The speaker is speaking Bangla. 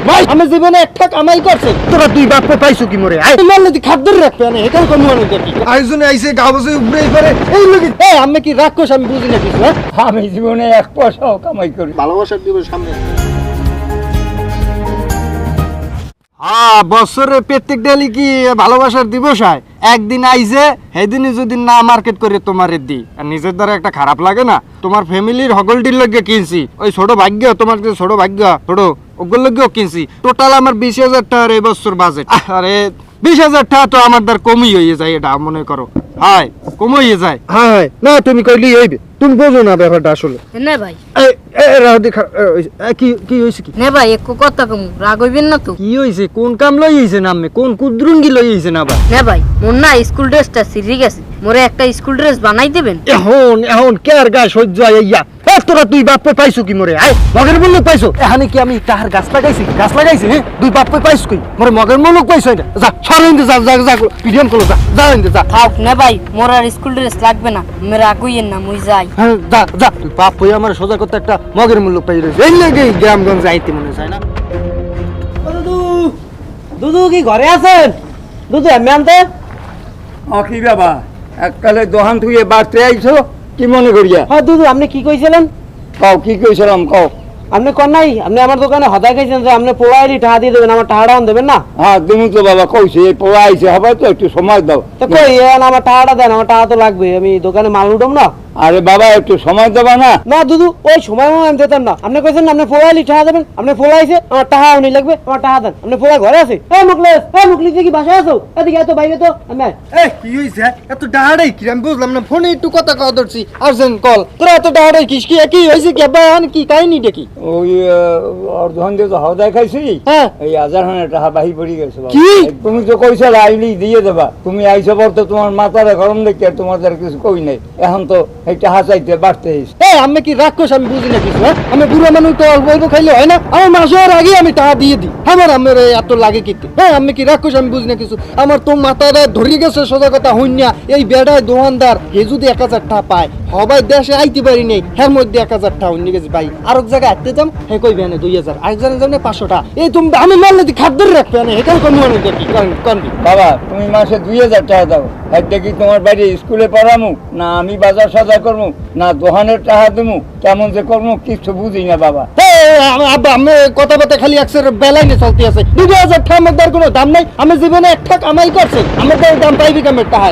ভাই আমি জীবনে একটা কামাই করছে তোরা দুই বাপ পাইছো কি মরে আই মারলে দি খাদ্য রাখবে না এটা কোন মনে দেখি আইজনে আইছে গাবসে উপরে করে এই লাগি এই আমি কি রাক্ষস আমি বুঝি না কিছু হ্যাঁ আমি জীবনে এক পয়সাও কামাই করি। ভালোবাসার দিবস সামনে হ্যাঁ বছরের প্রত্যেক ডেলি কি ভালোবাসার দিবস হয় একদিন আইছে সেদিনই যদি না মার্কেট করে তোমারে দি আর নিজের দ্বারা একটা খারাপ লাগে না তোমার ফ্যামিলির হগলটির লগে কিনছি ওই ছোট ভাগ্য তোমার যে ছোট ভাগ্য ছোট ওগুলো লগেও কিনছি টোটাল আমার 20,000 টাকার এই বছর বাজেট আরে 20,000 টাকা তো আমার দ্বার কমই হয়ে যায় এটা মনে করো হাই কমই যায় হাই না তুমি কইলি হইবে তুমি বোঝো না ব্যাপারটা আসলে না ভাই কি হয়েছে কি না ভাই একটু কথা কম রাগ হইবেন না তো কি হয়েছে কোন কাম লই হয়েছে না আমি কোন কুদ্রুঙ্গি লই হয়েছে না ভাই না ভাই মোর না স্কুল ড্রেসটা সিরি গেছে মোরে একটা স্কুল ড্রেস বানাই দেবেন এখন কেয়ার গায়ে সহ্য ইয়া তোরা দুই বাপ পাইছো কি মরে আয় মগের মুলুক পাইছো এখানে কি আমি তাহার গাছ লাগাইছি হ্যাঁ দুই বাপ পাইছো কি মরে মগের মুলুক পাইছো এটা যা সরেন যা যা যা পিডিএম করো যা যা ইন্দে যা থাক না ভাই মোর আর স্কুল ড্রেস লাগবে না আমি রাগ হইয়েন না মুই যাই হ্যাঁ যা যা তুই বাপ হই আমার সোজা করতে একটা মগের মুলুক পাই রইছে এই লাগি গ্রামগঞ্জ আইতে মনে চায় না দুদু দুদু কি ঘরে আছেন দুদু এমনি আনতে কি বাবা এককালে দোহান তুই বাড়তে আইছো কি মনে করিয়া? হ্যাঁ দুদু আপনি কি কইছিলেন কও কি কইছিলাম কও। আপনি কর নাই আপনি আমার দোকানে হদায় খাইছেন যে আপনি পোড়াইলি টাকা দিয়ে দেবেন আমার টাকাটা দেবেন না হ্যাঁ তুমি তো বাবা কইছি এই পোড়া আইছে হবে তো একটু সময় দাও। তো কই আমার টাকাটা দেন আমার টাকা তো লাগবে আমি দোকানে মাল উঠব না আরে বাবা একটু সময় দেবা না? না দুদু ওই সময় আমি দিতাম না আপনি কইছেন না আপনি পোড়াইলি টাকা দেবেন আপনি পোড়াইছে আমার টাকা উনি লাগবে আমার টাকা দেন আপনি পোড়া ঘরে আছে মুকলেশ কি বাসায় আছো এদিকে এত বাইরে তো আমি এই কি হইছে এত ডাহাড়াই কি আমি বুঝলাম না ফোনে একটু কথা কওয়া ধরছি আর্জেন্ট কল তোরা এত ডাহাড়াই কিস কি হইছে কি আব্বা কি কাহিনীটা কি ওই অর্ধন দিয়ে তো হদায় খাইছি হ্যাঁ এই 1000 টাকা বাহি পড়ে গেছে বাবা। কি? তুমি তো কইছো আইলি দিয়ে দেবা তুমি আইছো পর তো তোমার মাথার গরম দেখে তোমাদের কিছু কই নাই এখন তো এইটা হাসাইতে বাড়তে এই আমি কি রাক্ষস আমি বুঝি না কিছু হ্যাঁ আমি বুড়ো মানুষ তো অল্প অল্প খাইলে হয় না আমার মাসের আগে আমি টাকা দিয়ে দিই আমার এত লাগে কিন্তু হ্যাঁ আমি কি রাক্ষস আমি বুঝি না কিছু আমার তো মাথাটা ধরে গেছে সোজা কথা হইনা এই বেড়ায় দোকানদার এ যদি 1000 টাকা পায় সবাই দেশে আইতে পারি নেই এর মধ্যে 1000 টাকা হইনি গেছে ভাই আর এক জায়গায় আটতে যাম হে কই বেনে 2000 আরেকজনের জন্য 500 টাকা এই তুমি আমি মারলে খাদ্য রাখবে না এটা কোন মনে দেখি কোনবি বাবা তুমি মাসে 2000 টাকা দাও একটা কি তোমার বাড়ি স্কুলে পড়ামু না আমি বাজার সাজা করবো না দোকানের টাকা দেবো কেমন যে করবো কিছু বুঝি না বাবা। আব্বা আমি কথাবার্তা খালি একসের বেলায় নিয়ে চলতে আছে 2000 টাকার মধ্যে আর কোনো দাম নাই আমি জীবনে একটা কামাই করছে আমার দাম পাইবি কামের টাকা